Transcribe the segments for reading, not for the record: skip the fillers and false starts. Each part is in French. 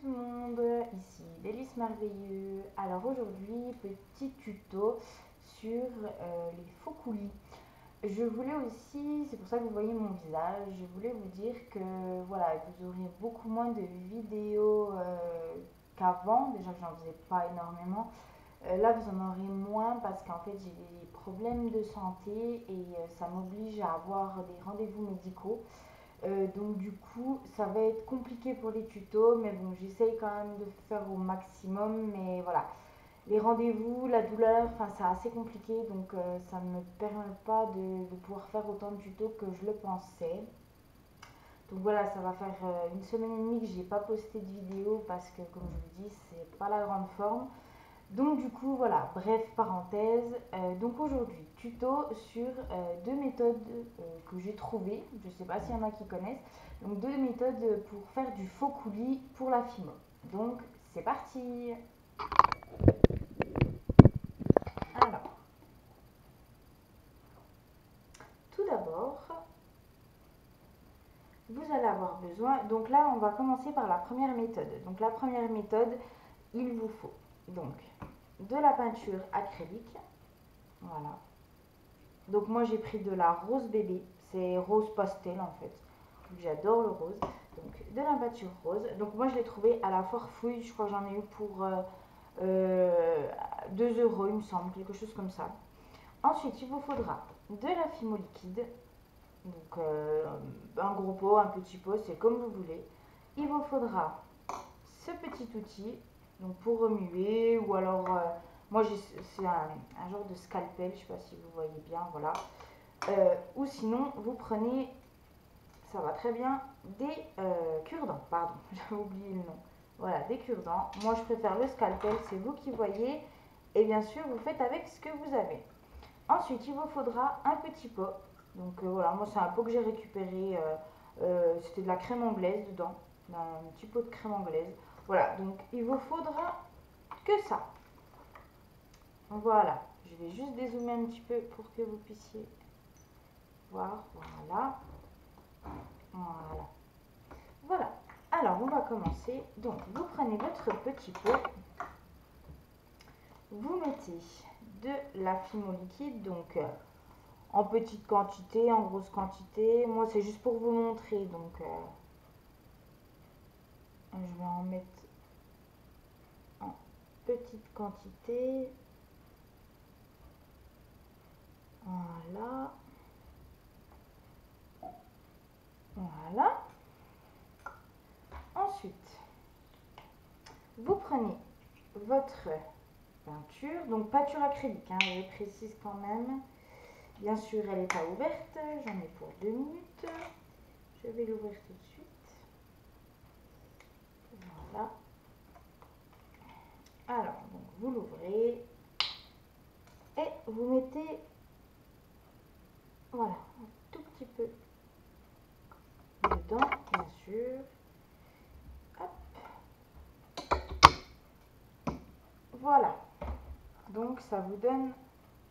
tout le monde, ici Délice Merveilleux. Alors aujourd'hui, petit tuto sur les faux coulis. Je voulais aussi, c'est pour ça que vous voyez mon visage, je voulais vous dire que voilà, vous aurez beaucoup moins de vidéos qu'avant. Déjà que j'en faisais pas énormément. Là, vous en aurez moins parce qu'en fait, j'ai des problèmes de santé et ça m'oblige à avoir des rendez-vous médicaux. Donc du coup, ça va être compliqué pour les tutos, mais bon, j'essaye quand même de faire au maximum. Mais voilà, les rendez-vous, la douleur, enfin c'est assez compliqué, donc ça ne me permet pas de pouvoir faire autant de tutos que je le pensais. Donc voilà, ça va faire une semaine et demie que j'ai pas posté de vidéo parce que comme je vous dis, c'est pas la grande forme. Donc du coup voilà, bref parenthèse. Donc aujourd'hui, tuto sur deux méthodes que j'ai trouvées. Je ne sais pas s'il y en a qui connaissent. Donc deux méthodes pour faire du faux coulis pour la fimo. Donc c'est parti. Alors, tout d'abord, vous allez avoir besoin. Donc là, on va commencer par la première méthode. Donc la première méthode, il vous faut donc de la peinture acrylique. Voilà. Donc moi j'ai pris de la rose bébé, c'est rose pastel en fait. J'adore le rose. Donc de la peinture rose. Donc moi je l'ai trouvé à la Forfouille, je crois que j'en ai eu pour 2 euros il me semble, quelque chose comme ça. Ensuite il vous faudra de la fimo liquide. Donc un gros pot, un petit pot, c'est comme vous voulez. Il vous faudra ce petit outil donc pour remuer ou alors moi c'est un genre de scalpel, je sais pas si vous voyez bien, voilà. Ou sinon vous prenez, ça va très bien, des cure-dents, pardon, j'avais oublié le nom. Voilà, des cure-dents. Moi je préfère le scalpel, c'est vous qui voyez. Et bien sûr vous faites avec ce que vous avez. Ensuite il vous faudra un petit pot. Donc voilà, moi c'est un pot que j'ai récupéré, c'était de la crème anglaise dedans, un petit pot de crème anglaise. Voilà, donc il vous faudra que ça. Voilà, je vais juste dézoomer un petit peu pour que vous puissiez voir. Voilà, voilà, voilà. Alors on va commencer. Donc vous prenez votre petit pot, vous mettez de la fimo liquide, donc en petite quantité, en grosse quantité. Moi c'est juste pour vous montrer, donc je vais en mettre en petite quantité. Voilà. Voilà. Ensuite, vous prenez votre peinture, donc peinture acrylique, hein, je précise quand même. Bien sûr, elle n'est pas ouverte, j'en ai pour 2 minutes. Je vais l'ouvrir tout de suite. Voilà. Alors, donc, vous l'ouvrez et vous mettez, voilà, un tout petit peu dedans, bien sûr. Hop. Voilà. Donc, ça vous donne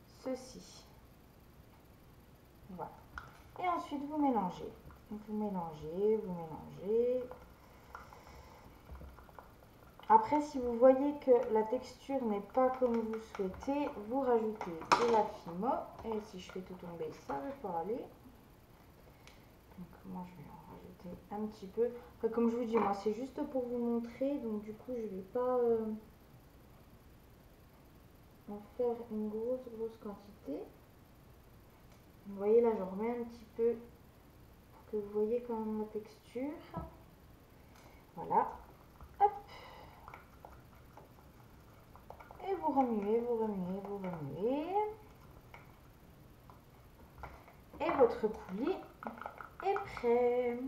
ceci. Voilà. Et ensuite, vous mélangez. Vous mélangez, vous mélangez. Après, si vous voyez que la texture n'est pas comme vous souhaitez, vous rajoutez de la fimo. Et si je fais tout tomber, ça ne va pas aller. Donc moi, je vais en rajouter un petit peu. Après, comme je vous dis, moi, c'est juste pour vous montrer. Donc du coup, je ne vais pas en faire une grosse quantité. Vous voyez, là, j'en remets un petit peu pour que vous voyez quand même la texture. Voilà. Hop. Et vous remuez, vous remuez, vous remuez. Et votre coulis est prêt.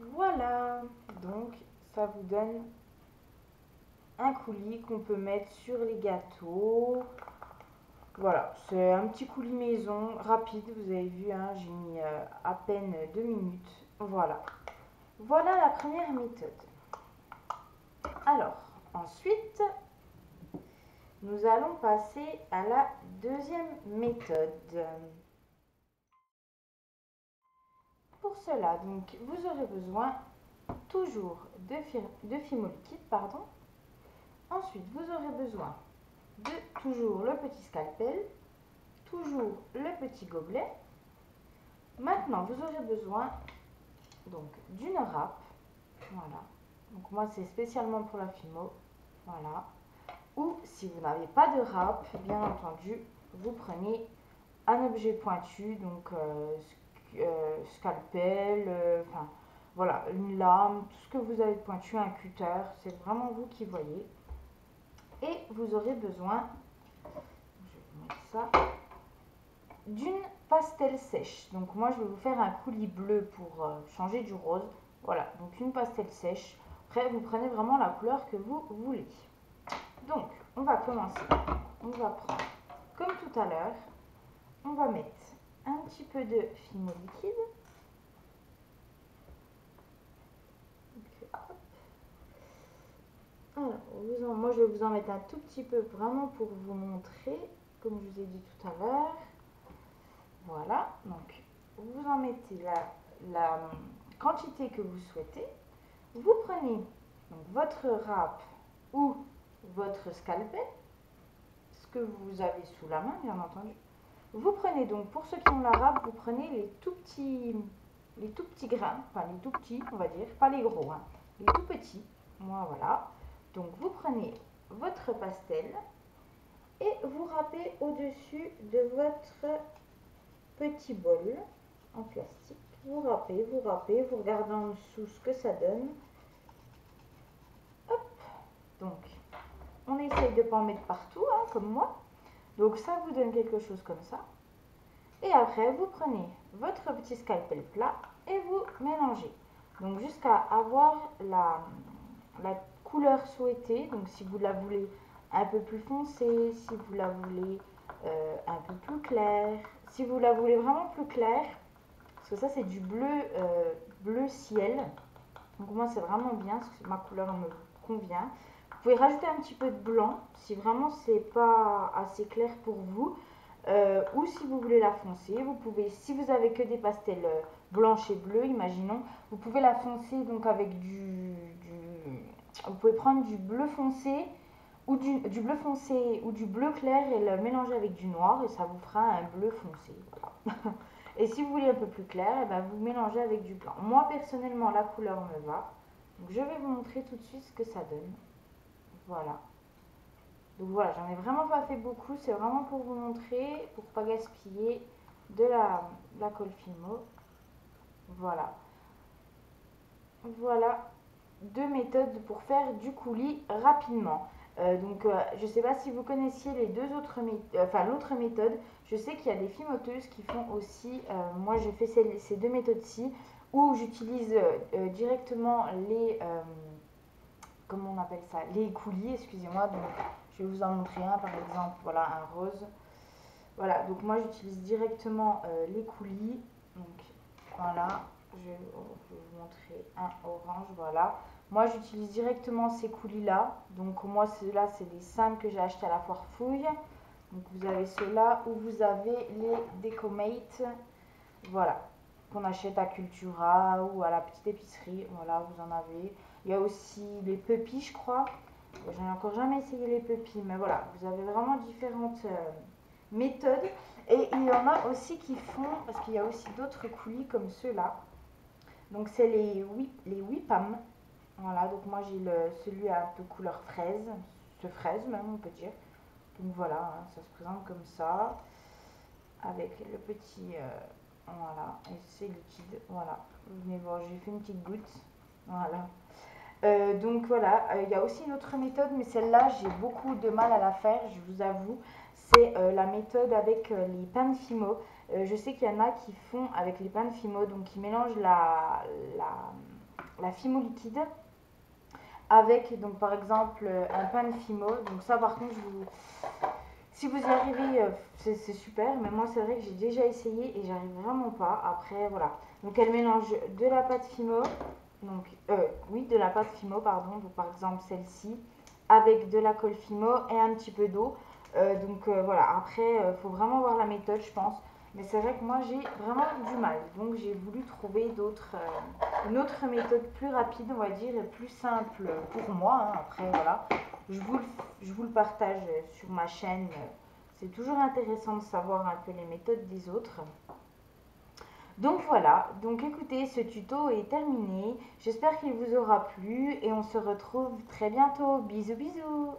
Voilà. Donc, ça vous donne un coulis qu'on peut mettre sur les gâteaux. Voilà, c'est un petit coulis maison, rapide, vous avez vu, hein, j'ai mis à peine 2 minutes. Voilà. Voilà la première méthode. Alors, ensuite, nous allons passer à la deuxième méthode. Pour cela, donc, vous aurez besoin toujours de Fimo liquide, pardon. Ensuite, vous aurez besoin de toujours le petit scalpel, toujours le petit gobelet. Maintenant, vous aurez besoin donc d'une râpe, voilà. Donc moi, c'est spécialement pour la Fimo, voilà. Ou si vous n'avez pas de râpe, bien entendu, vous prenez un objet pointu, donc scalpel, enfin voilà, une lame, tout ce que vous avez de pointu, un cutter, c'est vraiment vous qui voyez. Et vous aurez besoin, je vais vous mettre ça, d'une pastel sèche. Donc moi je vais vous faire un coulis bleu pour changer du rose. Voilà, donc une pastel sèche. Après vous prenez vraiment la couleur que vous voulez. Donc on va commencer. On va prendre, comme tout à l'heure, on va mettre un petit peu de Fimo liquide. Alors, moi je vais vous en mettre un tout petit peu vraiment pour vous montrer, comme je vous ai dit tout à l'heure. Voilà, donc vous en mettez la quantité que vous souhaitez. Vous prenez donc votre râpe ou votre scalpel, ce que vous avez sous la main bien entendu. Vous prenez donc, pour ceux qui ont la râpe, vous prenez les tout petits grains, enfin les tout petits on va dire, pas les gros, hein, les tout petits. Moi voilà. Donc vous prenez votre pastel et vous râpez au-dessus de votre petit bol en plastique. Vous râpez, vous regardez en dessous ce que ça donne. Hop. Donc on essaye de ne pas en mettre partout, hein, comme moi. Donc ça vous donne quelque chose comme ça. Et après vous prenez votre petit scalpel plat et vous mélangez. Donc jusqu'à avoir la couleur souhaitée. Donc si vous la voulez un peu plus foncée, si vous la voulez un peu plus claire, si vous la voulez vraiment plus claire, parce que ça c'est du bleu ciel. Donc moi c'est vraiment bien, parce que ma couleur me convient. Vous pouvez rajouter un petit peu de blanc si vraiment c'est pas assez clair pour vous. Ou si vous voulez la foncer, vous pouvez, si vous avez que des pastels blanches et bleues, imaginons, vous pouvez la foncer donc avec vous pouvez prendre du bleu foncé ou du bleu foncé ou du bleu clair et le mélanger avec du noir et ça vous fera un bleu foncé. Voilà. Et si vous voulez un peu plus clair, et ben vous mélangez avec du blanc. Moi personnellement la couleur me va. Donc je vais vous montrer tout de suite ce que ça donne. Voilà. Donc voilà, j'en ai vraiment pas fait beaucoup, c'est vraiment pour vous montrer, pour pas gaspiller de la colle Fimo. Voilà. Voilà deux méthodes pour faire du coulis rapidement. Je ne sais pas si vous connaissiez les deux autres l'autre méthode. Je sais qu'il y a des fimoteuses qui font aussi. Moi, j'ai fait ces deux méthodes-ci où j'utilise directement comment on appelle ça, les coulis. Excusez-moi. Donc, je vais vous en montrer un, par exemple. Voilà, un rose. Voilà. Donc moi, j'utilise directement les coulis. Donc voilà. Je vais vous montrer un orange. Voilà. Moi, j'utilise directement ces coulis-là. Donc, moi, ceux-là, c'est des simples que j'ai achetés à la foire fouille. Donc, vous avez ceux-là où vous avez les Decomate. Voilà. Qu'on achète à Cultura ou à la petite épicerie. Voilà, vous en avez. Il y a aussi les puppies, je crois. Je n'ai encore jamais essayé les puppies. Mais voilà, vous avez vraiment différentes méthodes. Et il y en a aussi qui font, parce qu'il y a aussi d'autres coulis comme ceux-là. Donc, c'est les Whipam. Voilà, donc moi j'ai celui un peu couleur fraise, de fraise même on peut dire. Donc voilà, hein, ça se présente comme ça, avec le petit, voilà, et c'est liquide, voilà. Vous venez voir, j'ai fait une petite goutte, voilà. Donc voilà, il y a aussi une autre méthode, mais celle-là j'ai beaucoup de mal à la faire, je vous avoue. C'est la méthode avec les pains de Fimo. Je sais qu'il y en a qui font avec les pains de Fimo, donc ils mélangent la Fimo liquide avec donc par exemple un pain de Fimo. Donc ça par contre si vous y arrivez c'est super, mais moi c'est vrai que j'ai déjà essayé et j'arrive vraiment pas. Après voilà, donc elle mélange de la pâte Fimo, donc oui de la pâte Fimo pardon, donc par exemple celle-ci avec de la colle Fimo et un petit peu d'eau. Voilà, après faut vraiment voir la méthode je pense. Mais c'est vrai que moi j'ai vraiment du mal. Donc j'ai voulu trouver une autre méthode plus rapide, on va dire, et plus simple pour moi, hein. Après, voilà, je vous, le, je vous le partage sur ma chaîne. C'est toujours intéressant de savoir un peu les méthodes des autres. Donc voilà, donc écoutez, ce tuto est terminé. J'espère qu'il vous aura plu et on se retrouve très bientôt. Bisous bisous.